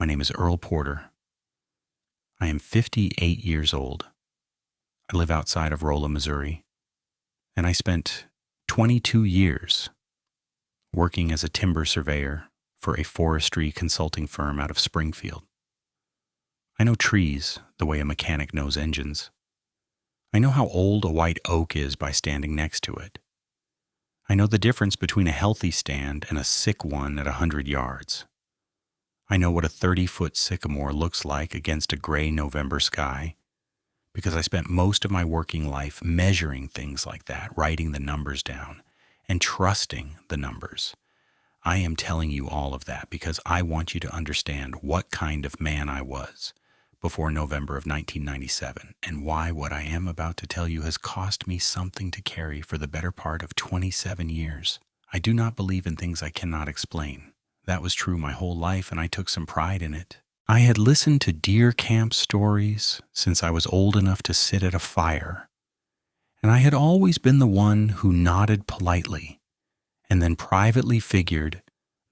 My name is Earl Porter. I am 58 years old. I live outside of Rolla, Missouri, and I spent 22 years working as a timber surveyor for a forestry consulting firm out of Springfield. I know trees the way a mechanic knows engines. I know how old a white oak is by standing next to it. I know the difference between a healthy stand and a sick one at 100 yards. I know what a 30-foot sycamore looks like against a gray November sky because I spent most of my working life measuring things like that, writing the numbers down, and trusting the numbers. I am telling you all of that because I want you to understand what kind of man I was before November of 1997 and why what I am about to tell you has cost me something to carry for the better part of 27 years. I do not believe in things I cannot explain. That was true my whole life, and I took some pride in it. I had listened to deer camp stories since I was old enough to sit at a fire, and I had always been the one who nodded politely and then privately figured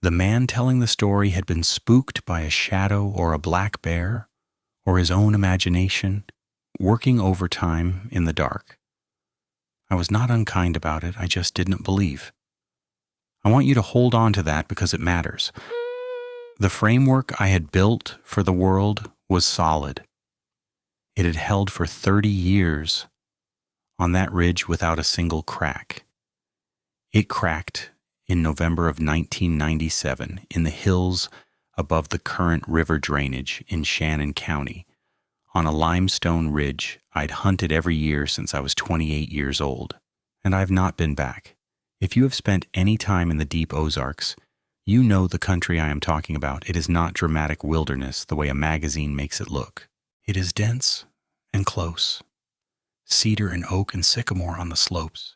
the man telling the story had been spooked by a shadow or a black bear or his own imagination, working overtime in the dark. I was not unkind about it, I just didn't believe. I want you to hold on to that because it matters. The framework I had built for the world was solid. It had held for 30 years on that ridge without a single crack. It cracked in November of 1997 in the hills above the current river drainage in Shannon County on a limestone ridge I'd hunted every year since I was 28 years old, and I've not been back. If you have spent any time in the deep Ozarks, you know the country I am talking about. It is not dramatic wilderness the way a magazine makes it look. It is dense and close. Cedar and oak and sycamore on the slopes.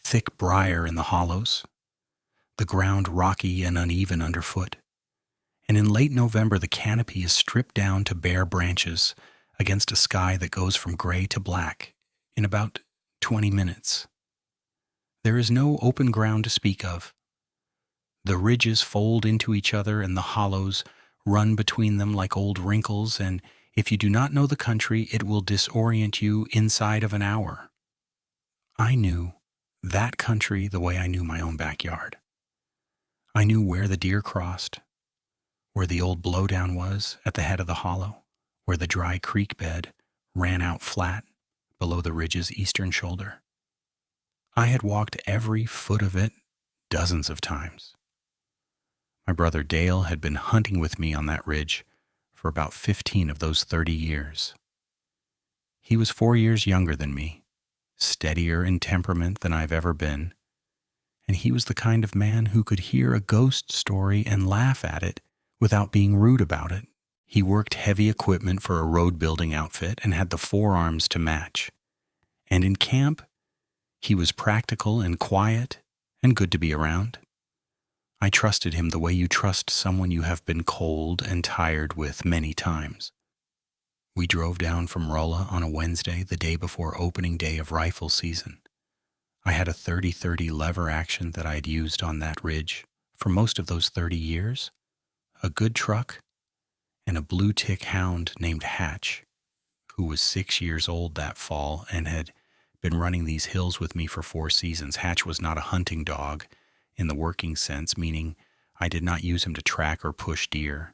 Thick briar in the hollows. The ground rocky and uneven underfoot. And in late November, the canopy is stripped down to bare branches against a sky that goes from gray to black in about 20 minutes. There is no open ground to speak of. The ridges fold into each other and the hollows run between them like old wrinkles, and if you do not know the country, it will disorient you inside of an hour. I knew that country the way I knew my own backyard. I knew where the deer crossed, where the old blowdown was at the head of the hollow, where the dry creek bed ran out flat below the ridge's eastern shoulder. I had walked every foot of it dozens of times. My brother Dale had been hunting with me on that ridge for about 15 of those 30 years. He was 4 years younger than me, steadier in temperament than I've ever been, and he was the kind of man who could hear a ghost story and laugh at it without being rude about it. He worked heavy equipment for a road building outfit and had the forearms to match. And in camp, he was practical and quiet and good to be around. I trusted him the way you trust someone you have been cold and tired with many times. We drove down from Rolla on a Wednesday, the day before opening day of rifle season. I had a 30-30 lever action that I had used on that ridge for most of those 30 years, a good truck, and a blue tick hound named Hatch, who was 6 years old that fall and had been running these hills with me for 4 seasons. Hatch was not a hunting dog in the working sense, meaning I did not use him to track or push deer.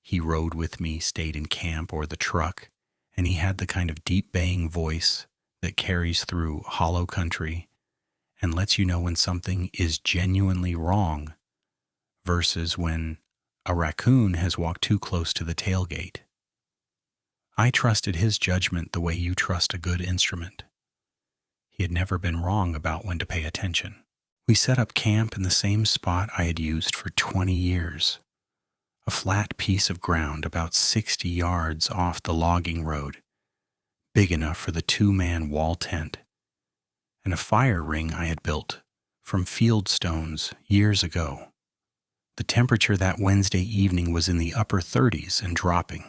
He rode with me, stayed in camp or the truck, and he had the kind of deep baying voice that carries through hollow country and lets you know when something is genuinely wrong versus when a raccoon has walked too close to the tailgate. I trusted his judgment the way you trust a good instrument. He had never been wrong about when to pay attention. We set up camp in the same spot I had used for 20 years, a flat piece of ground about 60 yards off the logging road, big enough for the 2-man wall tent, and a fire ring I had built from field stones years ago. The temperature that Wednesday evening was in the upper 30s and dropping,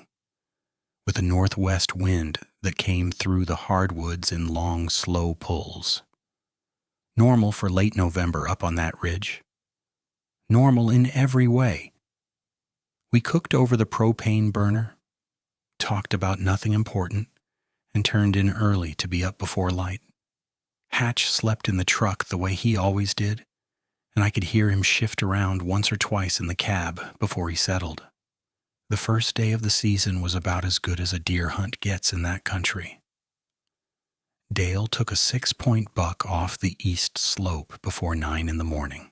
with a northwest wind that came through the hardwoods in long, slow pulls. Normal for late November up on that ridge. Normal in every way. We cooked over the propane burner, talked about nothing important, and turned in early to be up before light. Hatch slept in the truck the way he always did, and I could hear him shift around once or twice in the cab before he settled. The first day of the season was about as good as a deer hunt gets in that country. Dale took a 6-point buck off the east slope before 9 in the morning.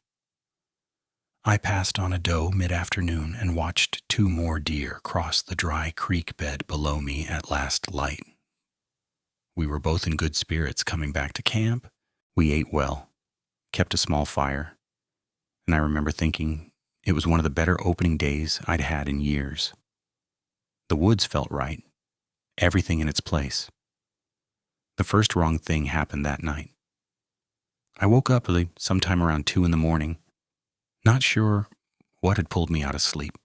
I passed on a doe mid-afternoon and watched 2 more deer cross the dry creek bed below me at last light. We were both in good spirits coming back to camp. We ate well, kept a small fire, and I remember thinking it was one of the better opening days I'd had in years. The woods felt right, everything in its place. The first wrong thing happened that night. I woke up early, sometime around 2 in the morning, not sure what had pulled me out of sleep.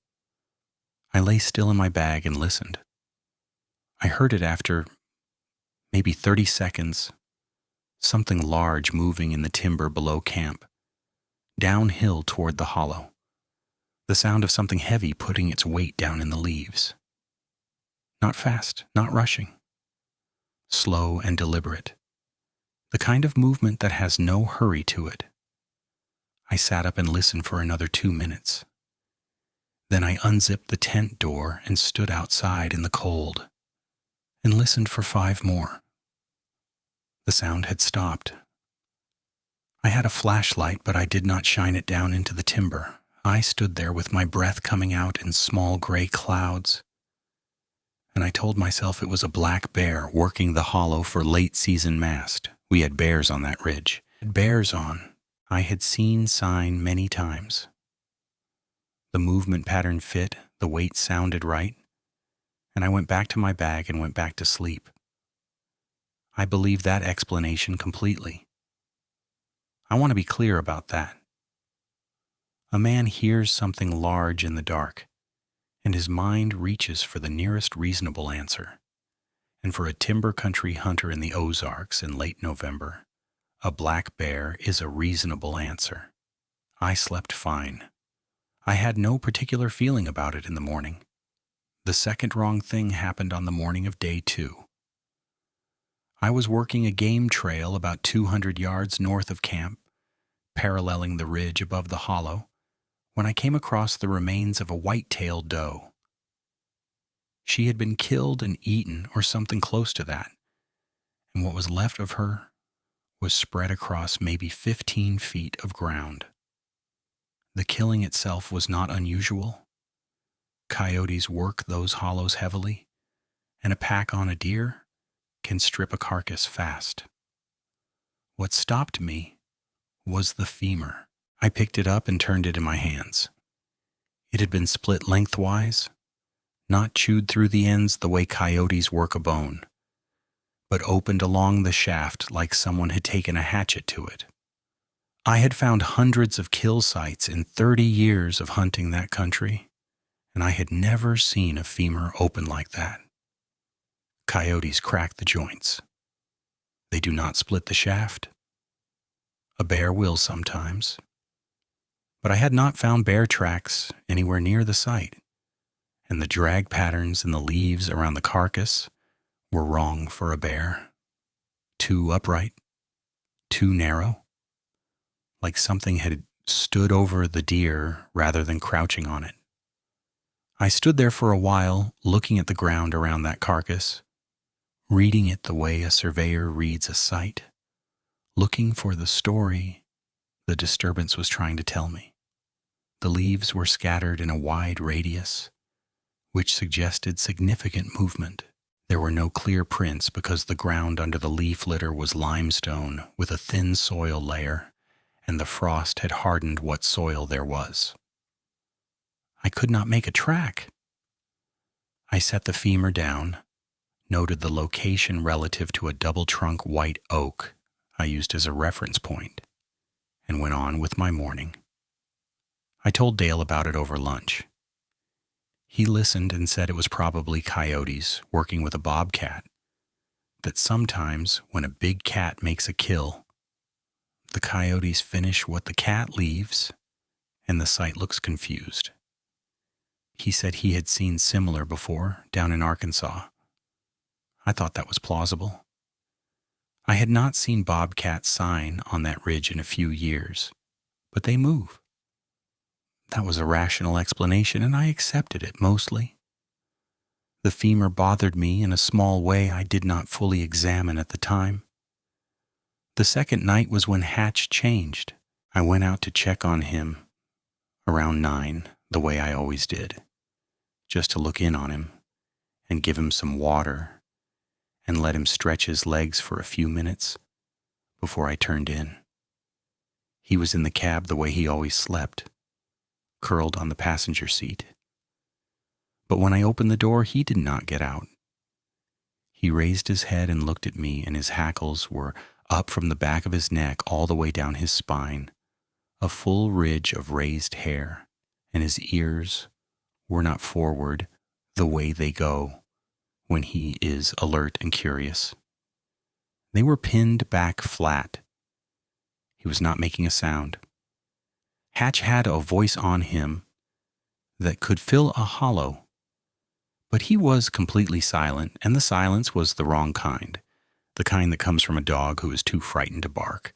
I lay still in my bag and listened. I heard it after maybe 30 seconds, something large moving in the timber below camp, downhill toward the hollow, the sound of something heavy putting its weight down in the leaves. Not fast, not rushing. Slow and deliberate. The kind of movement that has no hurry to it. I sat up and listened for another 2 minutes. Then I unzipped the tent door and stood outside in the cold and listened for 5 more. The sound had stopped. I had a flashlight, but I did not shine it down into the timber. I stood there with my breath coming out in small gray clouds, and I told myself it was a black bear working the hollow for late season mast. We had bears on that ridge. Bears on. I had seen sign many times. The movement pattern fit, the weight sounded right, and I went back to my bag and went back to sleep. I believe that explanation completely. I want to be clear about that. A man hears something large in the dark, and his mind reaches for the nearest reasonable answer. And for a timber country hunter in the Ozarks in late November, a black bear is a reasonable answer. I slept fine. I had no particular feeling about it in the morning. The second wrong thing happened on the morning of day 2. I was working a game trail about 200 yards north of camp, paralleling the ridge above the hollow, when I came across the remains of a white-tailed doe. She had been killed and eaten or something close to that, and what was left of her was spread across maybe 15 feet of ground. The killing itself was not unusual. Coyotes work those hollows heavily, and a pack on a deer can strip a carcass fast. What stopped me was the femur. I picked it up and turned it in my hands. It had been split lengthwise, not chewed through the ends the way coyotes work a bone, but opened along the shaft like someone had taken a hatchet to it. I had found hundreds of kill sites in 30 years of hunting that country, and I had never seen a femur open like that. Coyotes crack the joints. They do not split the shaft. A bear will sometimes. But I had not found bear tracks anywhere near the site, and the drag patterns in the leaves around the carcass were wrong for a bear. Too upright, too narrow, like something had stood over the deer rather than crouching on it. I stood there for a while, looking at the ground around that carcass, reading it the way a surveyor reads a site, looking for the story the disturbance was trying to tell me. The leaves were scattered in a wide radius, which suggested significant movement. There were no clear prints because the ground under the leaf litter was limestone with a thin soil layer, and the frost had hardened what soil there was. I could not make a track. I set the femur down, noted the location relative to a double-trunk white oak I used as a reference point, and went on with my morning. I told Dale about it over lunch. He listened and said it was probably coyotes working with a bobcat, that sometimes when a big cat makes a kill, the coyotes finish what the cat leaves and the site looks confused. He said he had seen similar before down in Arkansas. I thought that was plausible. I had not seen bobcat sign on that ridge in a few years, but they move. That was a rational explanation, and I accepted it mostly. The femur bothered me in a small way I did not fully examine at the time. The second night was when Hatch changed. I went out to check on him around 9, the way I always did, just to look in on him and give him some water and let him stretch his legs for a few minutes before I turned in. He was in the cab the way he always slept, curled on the passenger seat. But when I opened the door, he did not get out. He raised his head and looked at me, and his hackles were up from the back of his neck all the way down his spine, a full ridge of raised hair, and his ears were not forward the way they go when he is alert and curious. They were pinned back flat. He was not making a sound. Hatch had a voice on him that could fill a hollow, but he was completely silent, and the silence was the wrong kind, the kind that comes from a dog who is too frightened to bark.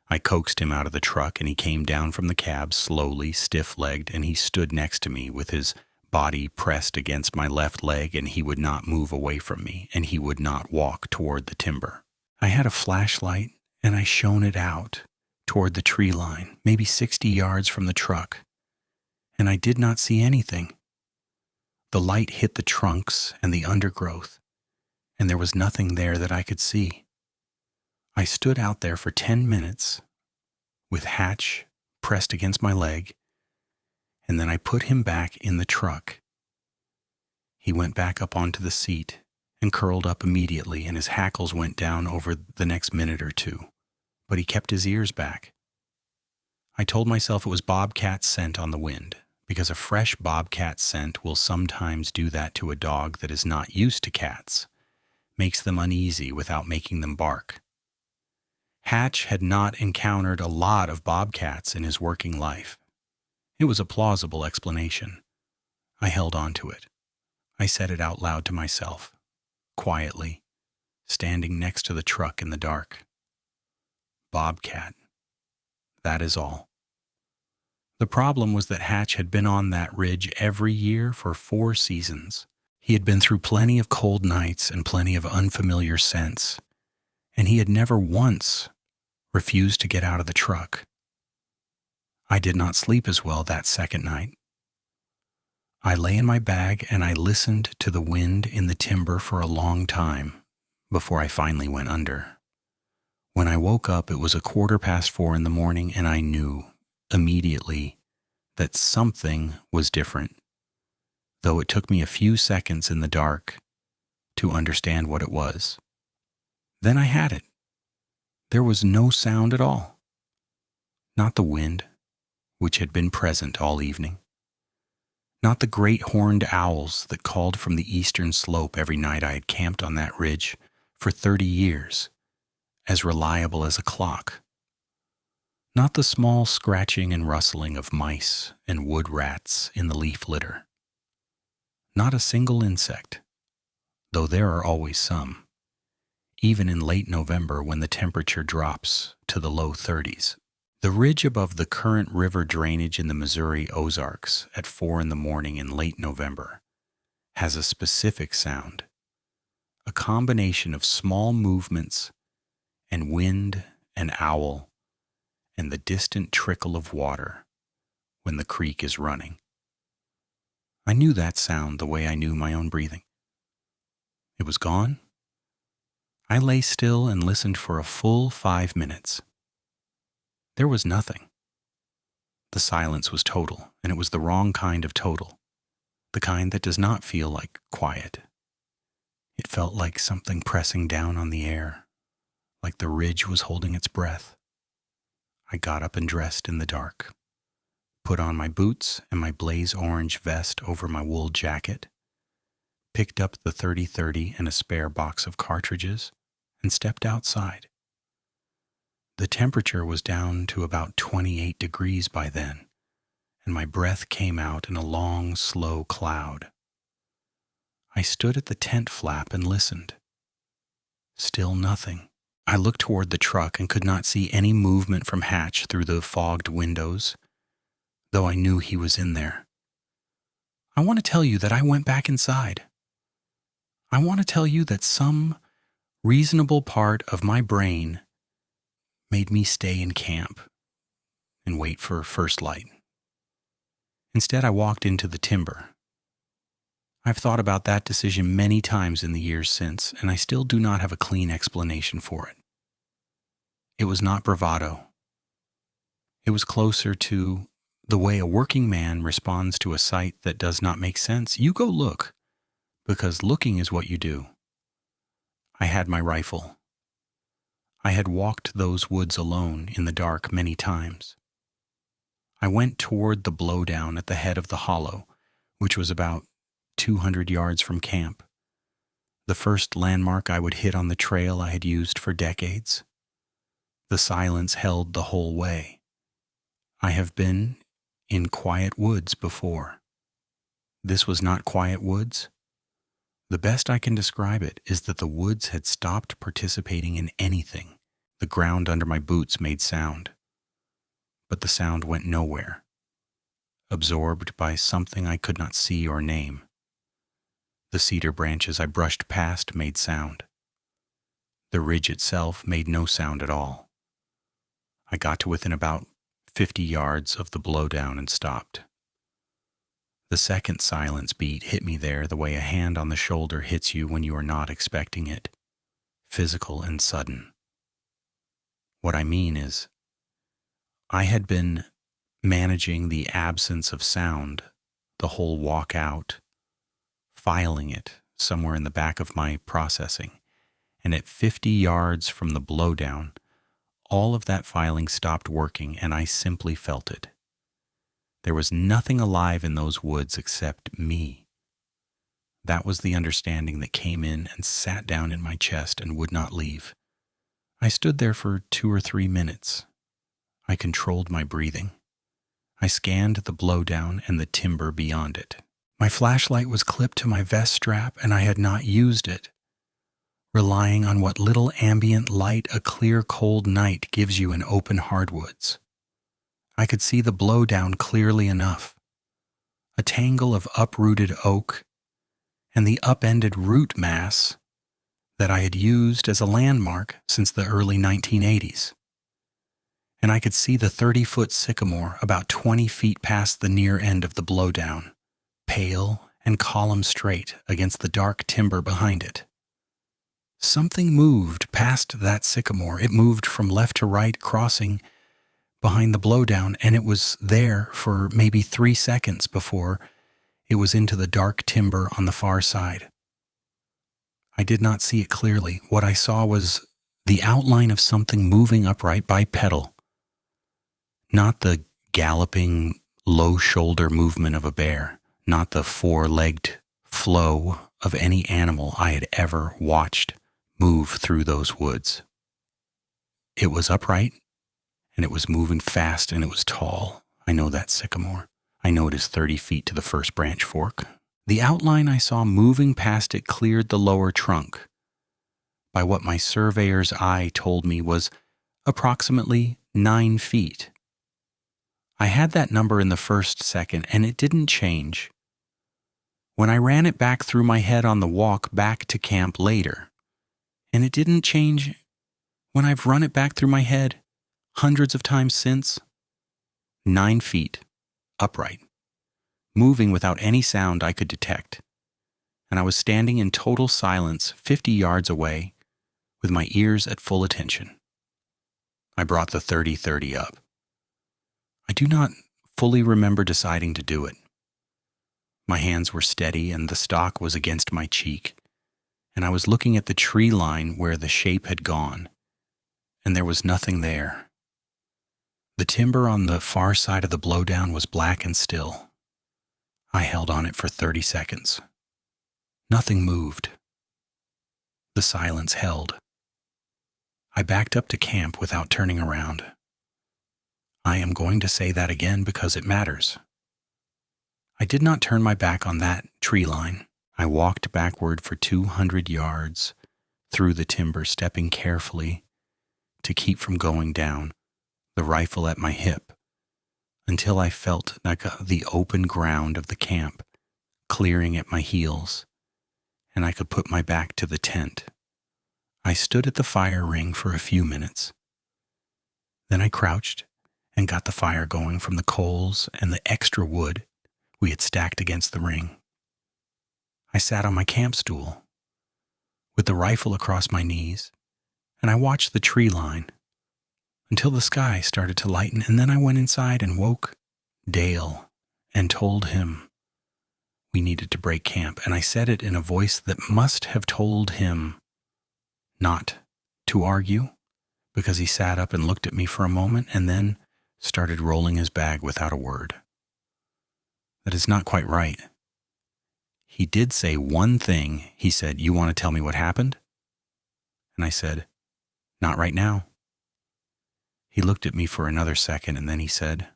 I coaxed him out of the truck, and he came down from the cab slowly, stiff-legged, and he stood next to me with his body pressed against my left leg, and he would not move away from me, and he would not walk toward the timber. I had a flashlight, and I shone it out toward the tree line, maybe 60 yards from the truck, and I did not see anything. The light hit the trunks and the undergrowth, and there was nothing there that I could see. I stood out there for 10 minutes with Hatch pressed against my leg, and then I put him back in the truck. He went back up onto the seat and curled up immediately, and his hackles went down over the next minute or two, but he kept his ears back. I told myself it was bobcat scent on the wind, because a fresh bobcat scent will sometimes do that to a dog that is not used to cats, makes them uneasy without making them bark. Hatch had not encountered a lot of bobcats in his working life. It was a plausible explanation. I held on to it. I said it out loud to myself, quietly, standing next to the truck in the dark. Bobcat. That is all. The problem was that Hatch had been on that ridge every year for 4 seasons. He had been through plenty of cold nights and plenty of unfamiliar scents, and he had never once refused to get out of the truck. I did not sleep as well that second night. I lay in my bag and I listened to the wind in the timber for a long time before I finally went under. When I woke up, it was 4:15 in the morning, and I knew immediately that something was different, though it took me a few seconds in the dark to understand what it was. Then I had it. There was no sound at all. Not the wind, which had been present all evening. Not the great horned owls that called from the eastern slope every night I had camped on that ridge for 30 years, as reliable as a clock. Not the small scratching and rustling of mice and wood rats in the leaf litter. Not a single insect, though there are always some, even in late November when the temperature drops to the low 30s. The ridge above the current river drainage in the Missouri Ozarks at 4 in the morning in late November has a specific sound, a combination of small movements and wind and owl and the distant trickle of water when the creek is running. I knew that sound the way I knew my own breathing. It was gone. I lay still and listened for a full 5 minutes. There was nothing. The silence was total, and it was the wrong kind of total, the kind that does not feel like quiet. It felt like something pressing down on the air, like the ridge was holding its breath. I got up and dressed in the dark, put on my boots and my blaze orange vest over my wool jacket, picked up the 30-30 and a spare box of cartridges, and stepped outside. The temperature was down to about 28 degrees by then, and my breath came out in a long, slow cloud. I stood at the tent flap and listened. Still nothing. I looked toward the truck and could not see any movement from Hatch through the fogged windows, though I knew he was in there. I want to tell you that I went back inside. I want to tell you that some reasonable part of my brain made me stay in camp and wait for first light. Instead, I walked into the timber. I've thought about that decision many times in the years since, and I still do not have a clean explanation for it. It was not bravado. It was closer to the way a working man responds to a sight that does not make sense. You go look, because looking is what you do. I had my rifle. I had walked those woods alone in the dark many times. I went toward the blowdown at the head of the hollow, which was about 200 yards from camp, the first landmark I would hit on the trail I had used for decades. The silence held the whole way. I have been in quiet woods before. This was not quiet woods. The best I can describe it is that the woods had stopped participating in anything. The ground under my boots made sound, but the sound went nowhere, absorbed by something I could not see or name. The cedar branches I brushed past made sound. The ridge itself made no sound at all. I got to within about 50 yards of the blowdown and stopped. The second silence beat hit me there the way a hand on the shoulder hits you when you are not expecting it, physical and sudden. What I mean is, I had been managing the absence of sound the whole walk out, filing it somewhere in the back of my processing, and at 50 yards from the blowdown, all of that filing stopped working and I simply felt it. There was nothing alive in those woods except me. That was the understanding that came in and sat down in my chest and would not leave. I stood there for 2 or 3 minutes. I controlled my breathing. I scanned the blowdown and the timber beyond it. My flashlight was clipped to my vest strap and I had not used it, relying on what little ambient light a clear, cold night gives you in open hardwoods. I could see the blowdown clearly enough. A tangle of uprooted oak and the upended root mass that I had used as a landmark since the early 1980s. And I could see the 30-foot sycamore about 20 feet past the near end of the blowdown, pale and column straight against the dark timber behind it. Something moved past that sycamore. It moved from left to right, crossing behind the blowdown, and it was there for maybe 3 seconds before it was into the dark timber on the far side. I did not see it clearly. What I saw was the outline of something moving upright bipedal, not the galloping, low-shoulder movement of a bear, not the 4-legged flow of any animal I had ever watched move through those woods. It was upright, and it was moving fast, and it was tall. I know that sycamore. I know it is 30 feet to the first branch fork. The outline I saw moving past it cleared the lower trunk by what my surveyor's eye told me was approximately 9 feet. I had that number in the first second, and it didn't change. When I ran it back through my head on the walk back to camp later, and it didn't change when I've run it back through my head hundreds of times since. 9 feet, upright, moving without any sound I could detect, and I was standing in total silence 50 yards away with my ears at full attention. I brought the 30-30 up. I do not fully remember deciding to do it. My hands were steady and the stock was against my cheek, and I was looking at the tree line where the shape had gone, and there was nothing there. The timber on the far side of the blowdown was black and still. I held on it for 30 seconds. Nothing moved. The silence held. I backed up to camp without turning around. I am going to say that again because it matters. I did not turn my back on that tree line. I walked backward for 200 yards through the timber, stepping carefully to keep from going down, the rifle at my hip, until I felt like the open ground of the camp clearing at my heels, and I could put my back to the tent. I stood at the fire ring for a few minutes. Then I crouched and got the fire going from the coals and the extra wood we had stacked against the ring. I sat on my camp stool with the rifle across my knees, and I watched the tree line until the sky started to lighten, and then I went inside and woke Dale and told him we needed to break camp, and I said it in a voice that must have told him not to argue, because he sat up and looked at me for a moment and then started rolling his bag without a word. That is not quite right. He did say one thing. He said, "You want to tell me what happened?" And I said, "Not right now." He looked at me for another second, and then he said,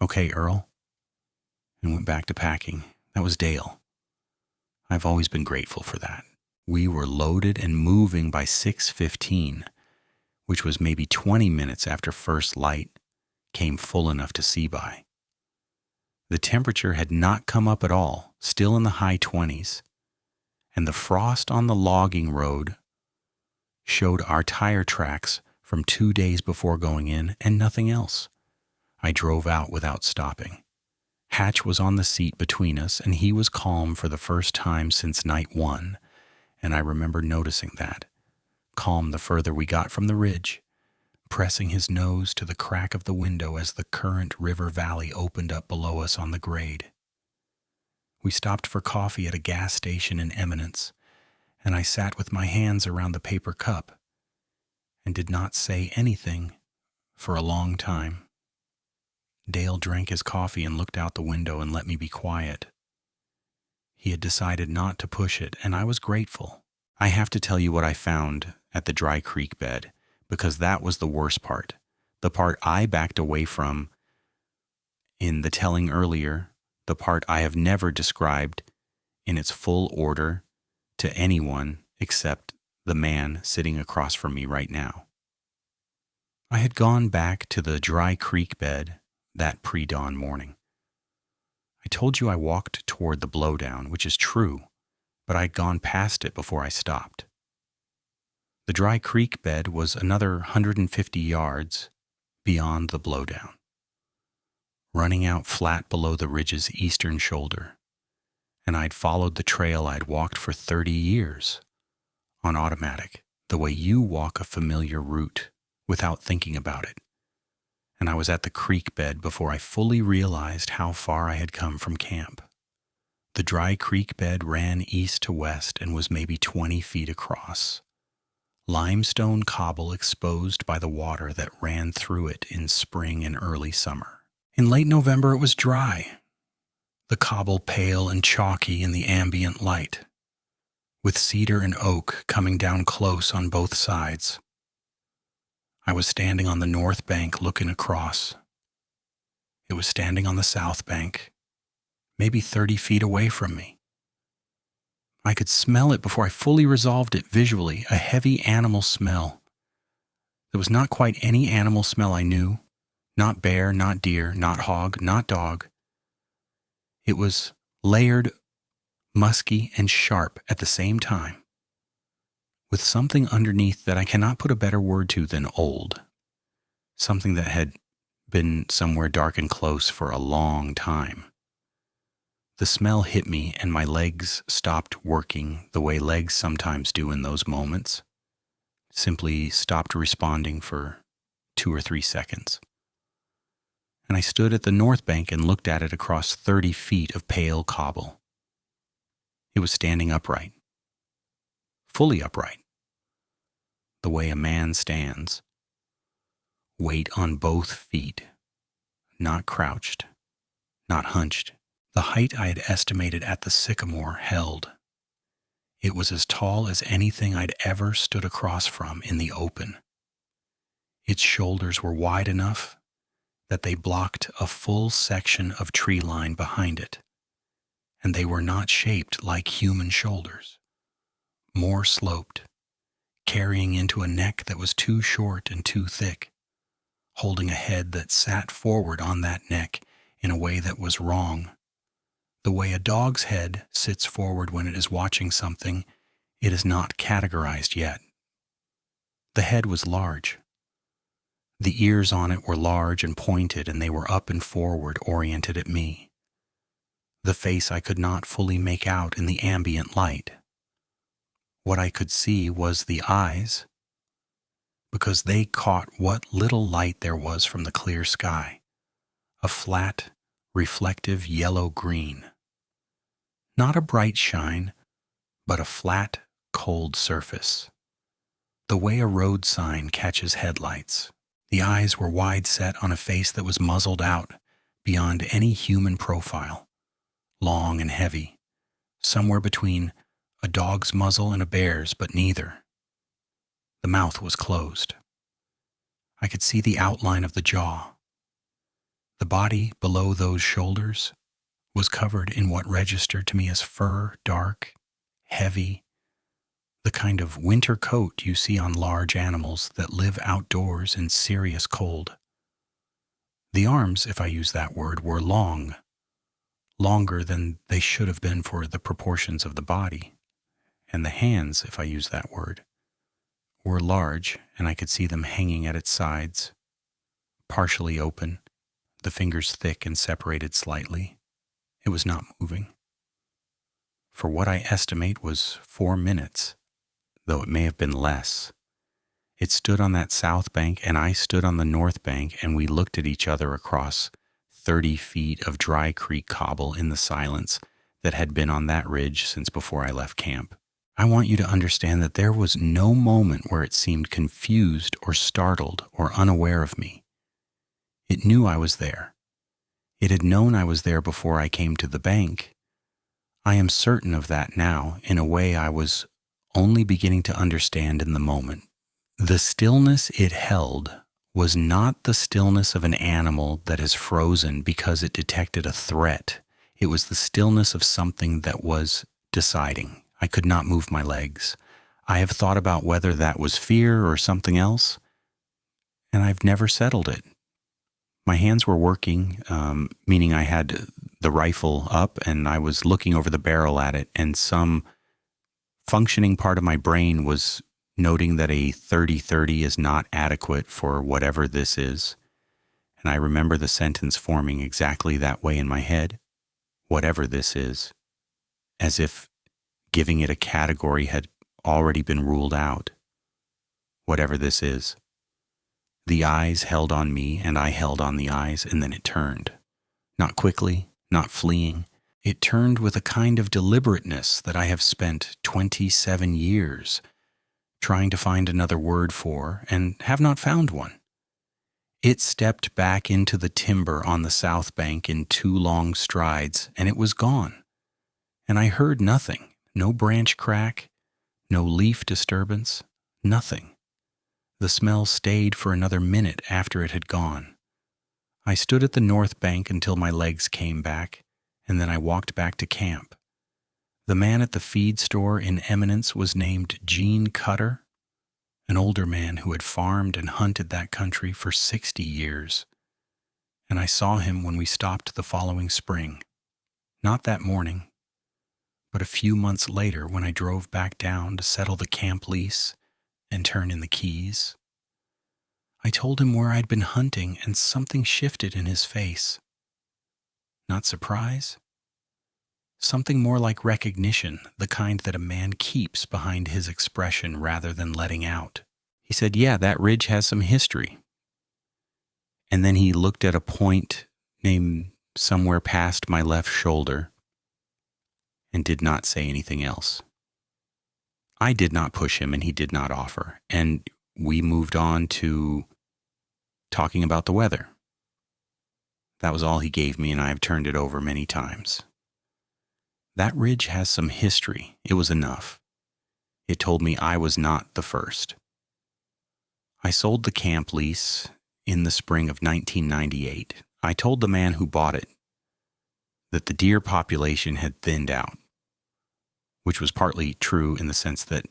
"Okay, Earl," and went back to packing. That was Dale. I've always been grateful for that. We were loaded and moving by 6:15, which was maybe 20 minutes after first light came full enough to see by. The temperature had not come up at all, still in the high 20s, and the frost on the logging road showed our tire tracks from 2 days before going in and nothing else. I drove out without stopping. Hatch was on the seat between us, and he was calm for the first time since night one, and I remember noticing that. Calm the further we got from the ridge, pressing his nose to the crack of the window as the current river valley opened up below us on the grade. We stopped for coffee at a gas station in Eminence, and I sat with my hands around the paper cup and did not say anything for a long time. Dale drank his coffee and looked out the window and let me be quiet. He had decided not to push it, and I was grateful. I have to tell you what I found at the Dry Creek bed, because that was the worst part. The part I backed away from in the telling earlier, the part I have never described in its full order to anyone except the man sitting across from me right now. I had gone back to the Dry Creek bed that pre-dawn morning. I told you I walked toward the blowdown, which is true, but I had gone past it before I stopped. The Dry Creek bed was another 150 yards beyond the blowdown, running out flat below the ridge's eastern shoulder, and I'd followed the trail I'd walked for 30 years on automatic, the way you walk a familiar route without thinking about it. And I was at the creek bed before I fully realized how far I had come from camp. The Dry Creek bed ran east to west and was maybe 20 feet across. Limestone cobble exposed by the water that ran through it in spring and early summer. In late November it was dry, the cobble pale and chalky in the ambient light, with cedar and oak coming down close on both sides. I was standing on the north bank looking across. It was standing on the south bank, maybe 30 feet away from me. I could smell it before I fully resolved it visually, a heavy animal smell. There was not quite any animal smell I knew, not bear, not deer, not hog, not dog. It was layered, musky, and sharp at the same time, with something underneath that I cannot put a better word to than old, something that had been somewhere dark and close for a long time. The smell hit me and my legs stopped working the way legs sometimes do in those moments, simply stopped responding for 2 or 3 seconds. And I stood at the north bank and looked at it across 30 feet of pale cobble. It was standing upright, fully upright, the way a man stands, weight on both feet, not crouched, not hunched. The height I had estimated at the sycamore held. It was as tall as anything I'd ever stood across from in the open. Its shoulders were wide enough that they blocked a full section of tree line behind it, and they were not shaped like human shoulders, more sloped, carrying into a neck that was too short and too thick, holding a head that sat forward on that neck in a way that was wrong. The way a dog's head sits forward when it is watching something it is not categorized yet. The head was large. The ears on it were large and pointed, and they were up and forward, oriented at me. The face I could not fully make out in the ambient light. What I could see was the eyes, because they caught what little light there was from the clear sky, a flat, reflective yellow-green. Not a bright shine, but a flat, cold surface. The way a road sign catches headlights. The eyes were wide set on a face that was muzzled out beyond any human profile, long and heavy, somewhere between a dog's muzzle and a bear's, but neither. The mouth was closed. I could see the outline of the jaw. The body below those shoulders was covered in what registered to me as fur, dark, heavy, the kind of winter coat you see on large animals that live outdoors in serious cold. The arms, if I use that word, were long, longer than they should have been for the proportions of the body. And the hands, if I use that word, were large, and I could see them hanging at its sides, partially open, the fingers thick and separated slightly. It was not moving. For what I estimate was 4 minutes, though it may have been less. It stood on that south bank, and I stood on the north bank, and we looked at each other across 30 feet of dry creek cobble in the silence that had been on that ridge since before I left camp. I want you to understand that there was no moment where it seemed confused or startled or unaware of me. It knew I was there. It had known I was there before I came to the bank. I am certain of that now, in a way I was only beginning to understand in the moment. The stillness it held was not the stillness of an animal that is frozen because it detected a threat. It was the stillness of something that was deciding. I could not move my legs. I have thought about whether that was fear or something else, and I've never settled it. My hands were working, meaning I had the rifle up and I was looking over the barrel at it, and some functioning part of my brain was noting that a 30-30 is not adequate for whatever this is. And I remember the sentence forming exactly that way in my head, whatever this is, as if giving it a category had already been ruled out. Whatever this is. The eyes held on me, and I held on the eyes, and then it turned. Not quickly, not fleeing. It turned with a kind of deliberateness that I have spent 27 years trying to find another word for, and have not found one. It stepped back into the timber on the south bank in 2 long strides, and it was gone. And I heard nothing, no branch crack, no leaf disturbance, nothing. The smell stayed for another minute after it had gone. I stood at the north bank until my legs came back, and then I walked back to camp. The man at the feed store in Eminence was named Gene Cutter, an older man who had farmed and hunted that country for 60 years, and I saw him when we stopped the following spring. Not that morning, but a few months later when I drove back down to settle the camp lease and turn in the keys. I told him where I'd been hunting, and something shifted in his face. Not surprise. Something more like recognition, the kind that a man keeps behind his expression rather than letting out. He said, "Yeah, that ridge has some history." And then he looked at a point named somewhere past my left shoulder and did not say anything else. I did not push him, and he did not offer, and we moved on to talking about the weather. That was all he gave me, and I have turned it over many times. That ridge has some history. It was enough. It told me I was not the first. I sold the camp lease in the spring of 1998. I told the man who bought it that the deer population had thinned out, which was partly true in the sense that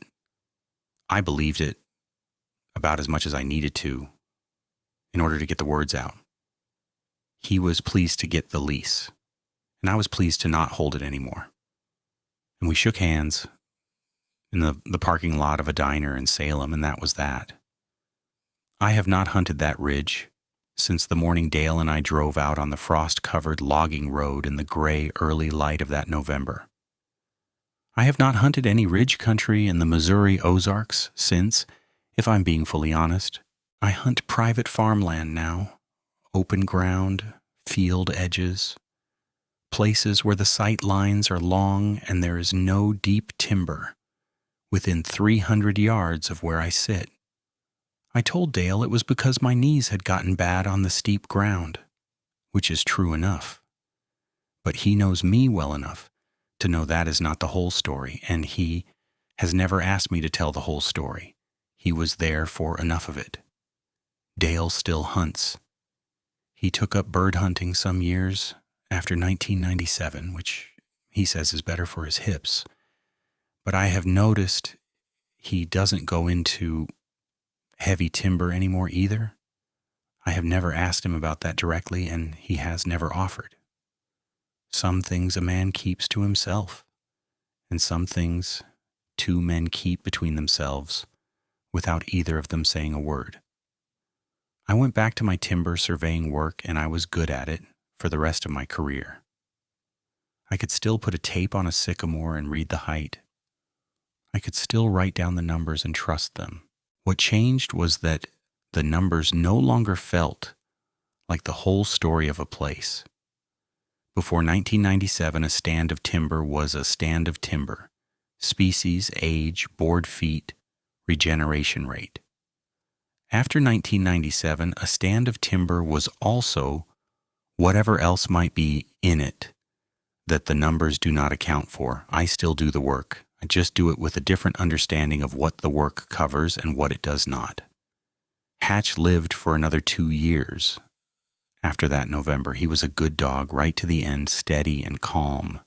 I believed it about as much as I needed to in order to get the words out. He was pleased to get the lease, and I was pleased to not hold it anymore. And we shook hands in the parking lot of a diner in Salem, and that was that. I have not hunted that ridge since the morning Dale and I drove out on the frost-covered logging road in the gray early light of that November. I have not hunted any ridge country in the Missouri Ozarks since, if I'm being fully honest. I hunt private farmland now, open ground, field edges, places where the sight lines are long and there is no deep timber within 300 yards of where I sit. I told Dale it was because my knees had gotten bad on the steep ground, which is true enough. But he knows me well enough to know that is not the whole story, and he has never asked me to tell the whole story. He was there for enough of it. Dale still hunts. He took up bird hunting some years after 1997, which he says is better for his hips. But I have noticed he doesn't go into heavy timber anymore either. I have never asked him about that directly, and he has never offered. Some things a man keeps to himself, and some things two men keep between themselves without either of them saying a word. I went back to my timber surveying work, and I was good at it for the rest of my career. I could still put a tape on a sycamore and read the height. I could still write down the numbers and trust them. What changed was that the numbers no longer felt like the whole story of a place. Before 1997, a stand of timber was a stand of timber: species, age, board feet, regeneration rate. After 1997, a stand of timber was also whatever else might be in it that the numbers do not account for. I still do the work. I just do it with a different understanding of what the work covers and what it does not. Hatch lived for another 2 years after that November. He was a good dog right to the end, steady and calm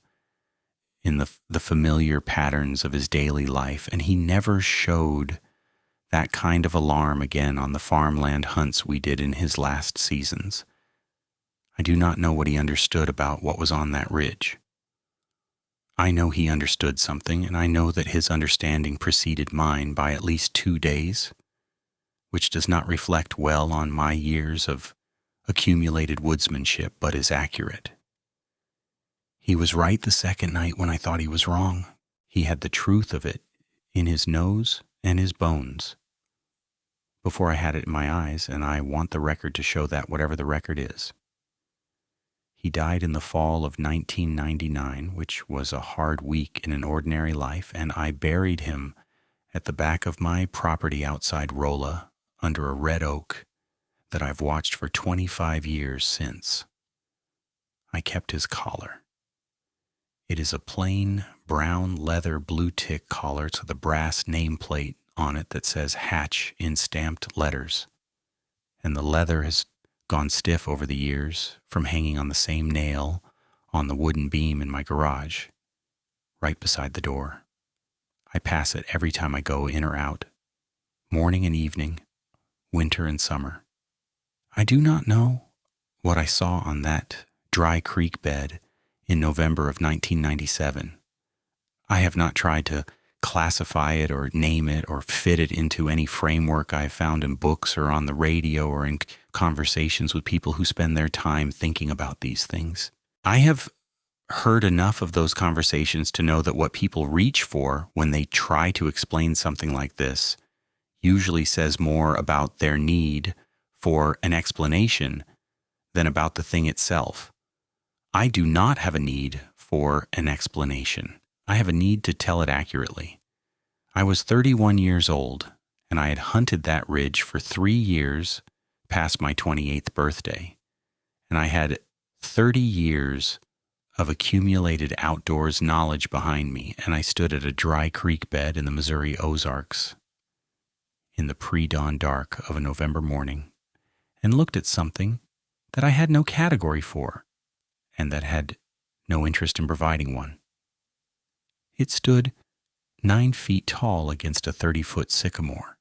in the familiar patterns of his daily life, and he never showed that kind of alarm again on the farmland hunts we did in his last seasons. I do not know what he understood about what was on that ridge. I know he understood something, and I know that his understanding preceded mine by at least 2 days, which does not reflect well on my years of accumulated woodsmanship, but is accurate. He was right the second night when I thought he was wrong. He had the truth of it in his nose and his bones before I had it in my eyes, and I want the record to show that, whatever the record is. He died in the fall of 1999, which was a hard week in an ordinary life, and I buried him at the back of my property outside Rolla under a red oak that I've watched for 25 years since. I kept his collar. It is a plain brown leather blue tick collar with a brass nameplate on it that says Hatch in stamped letters, and the leather has gone stiff over the years from hanging on the same nail on the wooden beam in my garage, right beside the door. I pass it every time I go in or out, morning and evening, winter and summer. I do not know what I saw on that dry creek bed in November of 1997. I have not tried to classify it or name it or fit it into any framework I've found in books or on the radio or in conversations with people who spend their time thinking about these things. I have heard enough of those conversations to know that what people reach for when they try to explain something like this usually says more about their need for an explanation than about the thing itself. I do not have a need for an explanation. I have a need to tell it accurately. I was 31 years old, and I had hunted that ridge for 3 years past my 28th birthday, and I had 30 years of accumulated outdoors knowledge behind me, and I stood at a dry creek bed in the Missouri Ozarks in the pre-dawn dark of a November morning and looked at something that I had no category for and that had no interest in providing one. It stood 9 feet tall against a 30-foot sycamore,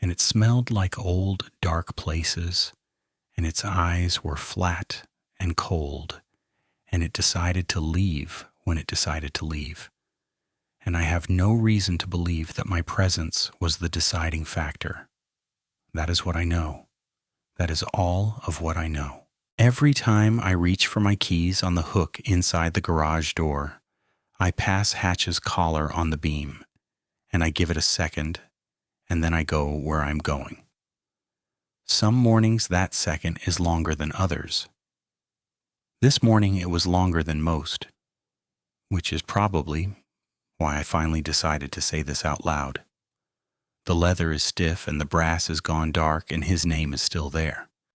and it smelled like old, dark places, and its eyes were flat and cold, and it decided to leave when it decided to leave. And I have no reason to believe that my presence was the deciding factor. That is what I know. That is all of what I know. Every time I reach for my keys on the hook inside the garage door, I pass Hatch's collar on the beam, and I give it a second, and then I go where I'm going. Some mornings that second is longer than others. This morning it was longer than most, which is probably why I finally decided to say this out loud. The leather is stiff and the brass is gone dark and his name is still there.